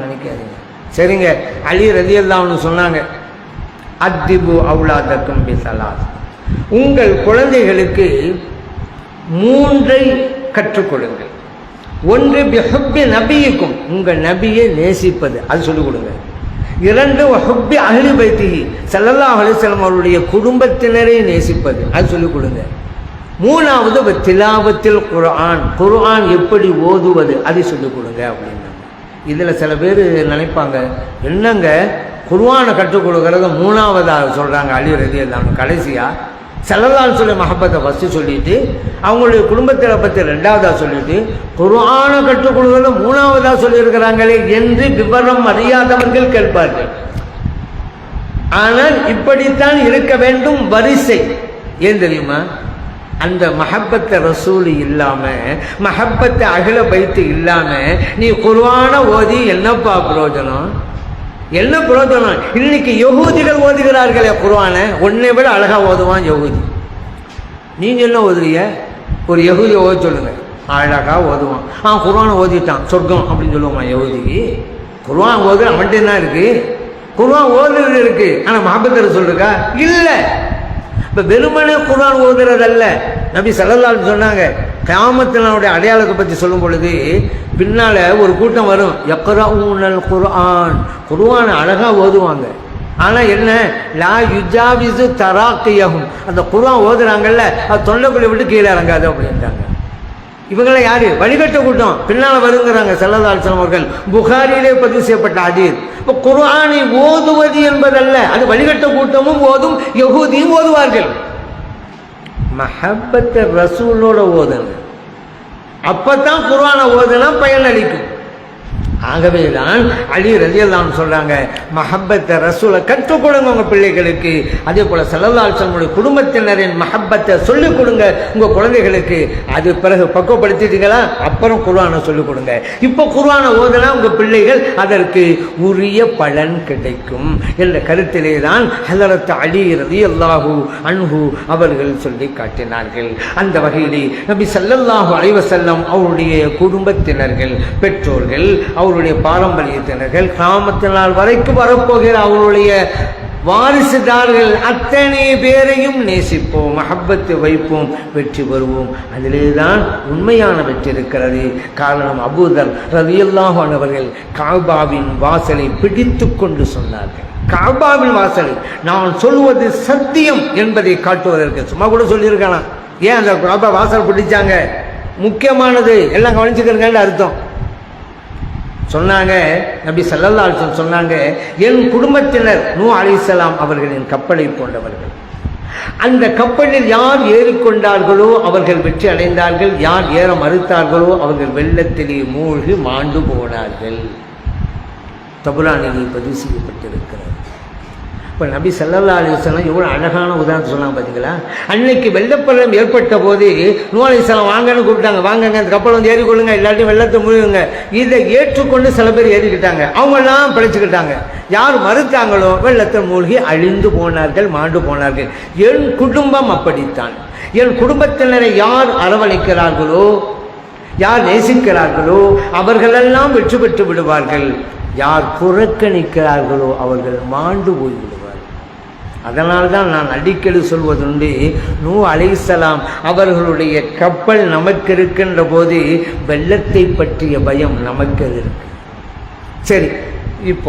நினைக்காதீங்க. சரிங்க, அலி ரலியல்லாஹு சொன்னாங்க, அத்திபு அவுலாதக்கும் பிஸலாத், உங்கள் குழந்தைகளுக்கு 3 கற்றுக் கொடுங்கள். ஒன்று பிஹுப்பி நபியிக்கும், உங்கள் நபியை நேசிப்பது, அது சொல்லிக் கொடுங்க. 2 வஹுப்பி அஹ்லி பைத்திஹி, ஸல்லல்லாஹு அலைஹி வஸல்லம் அவருடைய குடும்பத்தினரை நேசிப்பது, அது சொல்லிக் கொடுங்க. 3வது திலாவத்தில் குர்ஆன், குர்ஆன் எப்படி ஓதுவது, அதை சொல்லிக் கொடுங்க அப்படின்னாங்க. இதில் சில பேர் நினைப்பாங்க, என்னங்க குர்ஆனை கற்றுக் கொடுக்கறத 3வதாக சொல்கிறாங்க அலி ரலியல்லாஹு கடைசியாக, ஸல்லல்லாஹு அலைஹி வஸல்லம் மஹப்பத்தை ஃபஸ்ட்டு சொல்லிட்டு அவங்களுடைய குடும்பத்தை பற்றி 2வதாக சொல்லிட்டு குர்ஆனை கற்றுக் கொடுக்கறத 3வதாக சொல்லியிருக்கிறாங்களே என்று விவரம் அறியாதவர்கள் கேட்பார்கள். ஆனால் இப்படித்தான் இருக்க வேண்டும் வரிசை. ஏன் தெரியுமா? அந்த மஹப்பத்தை ரசூல் இல்லாம, மஹப்பத்தை அகில பைத்து இல்லாம நீ குர்ஆனை ஓதி என்னப்பா பிரயோஜனம்? என்ன பிரயோஜனம்? இன்னைக்கு யஹூதிகள் ஓதுகிறார்களே குர்ஆனை, ஒன்னை விட அழகா ஓதுவான் யஹூதி. நீங்க என்ன ஓதுறீங்க? ஒரு யஹூதி ஓத சொல்லுங்க, அழகா ஓதுவான். குர்ஆனை ஓதிட்டான் சொர்க்கம் அப்படின்னு சொல்லுவான் யஹூதிக்கு. குர்ஆன் ஓது அவன்கிட்ட என்ன இருக்கு? குர்ஆன் ஓதுறது இருக்கு, ஆனா மஹப்பத்தை ரசூல் இருக்கா? இல்லை. இப்போ வெறுமனே குர்ஆன் ஓதுறதல்ல. நபி ஸல்லல்லாஹு அலைஹி சொன்னாங்க, கியாமத்தினுடைய அடையாளத்தை பற்றி சொல்லும் பொழுது பின்னால் ஒரு கூட்டம் வரும், யக்ரஊனல் குர்ஆன், குர்ஆனை அழகாக ஓதுவாங்க. ஆனால் என்ன, லா யுஜாவிசு தராக்கியஹும், அந்த குர்ஆன் ஓதுறாங்கல்ல அது தொண்டைக்குள்ளே விட்டு கீழே இறங்காது அப்படின்ட்டாங்க. இவங்கள யாரு? வழிகட்ட கூட்டம் பின்னால் வருங்கிறாங்க ஸல்லல்லாஹு அலைஹி வஸல்லம் அவர்கள். புகாரியிலே பதிவு செய்யப்பட்ட ஹதீஸ். இப்போ குர்ஆனை ஓதுவது என்பதல்ல, அது வழிகட்ட கூட்டமும் ஓதும், யஹூதியும் ஓதுவார்கள். மஹப்பத்தை ரசூலோட ஓதுங்க, அப்பதான் குர்ஆனை ஓதுனா பயன் அளிக்கும். ஆகவே தான் அலி ரலியல்லாஹு சொல்றாங்க, மஹப்பத்தை ரசூலை கற்றுக் கொடுங்க உங்க பிள்ளைகளுக்கு. அதே போல ஸல்லல்லாஹு அலைஹி வஸல்லம் குடும்பத்தினரின் மஹப்பத்தை சொல்லிக் கொடுங்க உங்க குழந்தைகளுக்கு. அது பிறகு பக்குவப்படுத்திட்டீங்களா, அப்புறம் குர்ஆனை சொல்லிக் கொடுங்க. இப்போ குர்ஆனை ஓதுனா உங்க பிள்ளைகள் அதற்கு உரிய பலன் கிடைக்கும் என்ற கருத்திலே தான் ஹஸரத் அலி ரலியல்லாஹு அன்ஹு அவர்கள் சொல்லி காட்டினார்கள். அந்த வகையிலே நபி ஸல்லல்லாஹு அலைஹி வஸல்லம் அவருடைய குடும்பத்தினர்கள், பெற்றோர்கள், அவருடைய பாரம்பரியத்தினர்கள், கிராமத்தினால் வரைக்கும் வரப்போகிற அவருடைய வாரிசுதார்கள் அத்தனை பேரையும் நேசிப்போம், மஹப்பத்தை வைப்போம், வெற்றி பெறுவோம். அதிலே தான் உண்மையான வெற்றி இருக்கிறது. காரணம், அபூதர் ரலியல்லாஹு அன்ஹு அவர்கள் காபாவின் வாசலை பிடித்து கொண்டு சொன்னார்கள். காபாவின் வாசலை நான் சொல்வது சத்தியம் என்பதை காட்டுவதற்கு, சும்மா கூட சொல்லியிருக்கலாம். ஏன் அந்த காபா வாசல் பிடிச்சாங்க? முக்கியமானது, எல்லாம் கவனிச்சுக்கிறேங்கன்னு அர்த்தம். சொன்னாங்க நபி ஸல்லல்லாஹு அலைஹி வஸல்லம் சொன்னாங்க, என் குடும்பத்தினர் நூஹ் அலைஹிஸ்ஸலாம் அவர்களின் கப்பலை போன்றவர்கள். அந்த கப்பலில் யார் ஏறிக்கொண்டார்களோ அவர்கள் வெற்றி அடைந்தார்கள், யார் ஏற மறுத்தார்களோ அவர்கள் வெள்ளத்திலே மூழ்கி மாண்டு போனார்கள். தபுரானில் பதிவு செய்யப்பட்டிருக்கிறது. இப்போ நபி ஸல்லல்லாஹு அலைஹி வஸல்லம் எவ்வளோ அழகான உதாரணம் சொன்னாங்க பார்த்தீங்களா? அன்னைக்கு வெள்ளப்பள்ளம் ஏற்பட்ட போது நூஹ் அலைஹிஸ்ஸலாம் வாங்கன்னு கூப்பிட்டாங்க, வாங்கங்க அந்த கப்பல் வந்து ஏறிக்கொள்ளுங்க, இல்லாட்டி வெள்ளத்தை முழுகுங்க. இதை ஏற்றுக்கொண்டு சில பேர் ஏறிக்கிட்டாங்க, அவங்கெல்லாம் பிழைச்சிக்கிட்டாங்க. யார் மறுத்தாங்களோ வெள்ளத்தை மூழ்கி அழிந்து போனார்கள், மாண்டு போனார்கள். என் குடும்பம் அப்படித்தான். என் குடும்பத்தினரை யார் அரவணைக்கிறார்களோ, யார் நேசிக்கிறார்களோ அவர்களெல்லாம் வெற்றி பெற்று விடுவார்கள். யார் புறக்கணிக்கிறார்களோ அவர்கள் மாண்டு போய்விடுவார்கள். அதனால்தான் நான் அடிக்கடி சொல்வதுண்டு, நூஹ் அலைஹிஸ்ஸலாம் அவர்களுடைய கப்பல் நமக்கு இருக்கின்ற போது வெள்ளத்தை பற்றிய பயம் நமக்கு இருக்கு. சரி, இப்போ